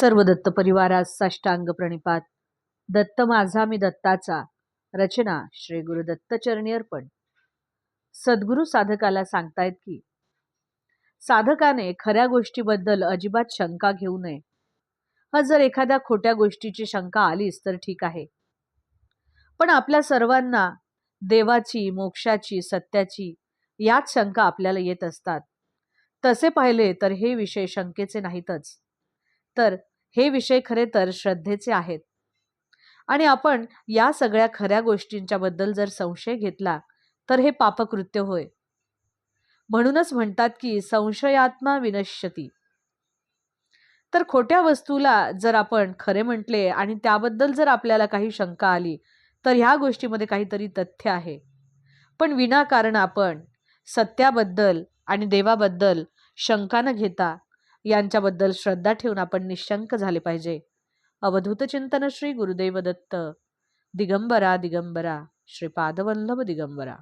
सर्व दत्त परिवारास साष्टांग प्रणिपात. दत्त माझा मी दत्ताचा. रचना श्री गुरुदत्त चरणी अर्पण. सद्गुरु साधकाला सांगतायत की साधकाने खऱ्या गोष्टीबद्दल अजिबात शंका घेऊ नये. जर एखाद्या खोट्या गोष्टीची शंका आलीच तर ठीक आहे, पण आपल्या सर्वांना देवाची, मोक्षाची, सत्याची याच शंका आपल्याला येत असतात. तसे पाहिले तर हे विषय शंकेचे नाहीतच, तर हे विषय खरे तर श्रद्धेचे आहेत. आणि आपण या सगळ्या खऱ्या गोष्टींच्या बद्दल जर संशय घेतला तर हे पापकृत्य होय. म्हणूनच म्हणतात की संशयात्मा विनश्यती. तर खोट्या वस्तूला जर आपण खरे म्हटले आणि त्याबद्दल जर आपल्याला काही शंका आली तर ह्या गोष्टीमध्ये काहीतरी तथ्य आहे. पण विनाकारण आपण सत्याबद्दल आणि देवाबद्दल शंका न घेता यांच्याबद्दल श्रद्धा ठेवून आपण निशंक झाले पाहिजे. अवधूत चिंतन श्री गुरुदेव दत्त. दिगंबरा दिगंबरा श्रीपादवल्लभ दिगंबरा.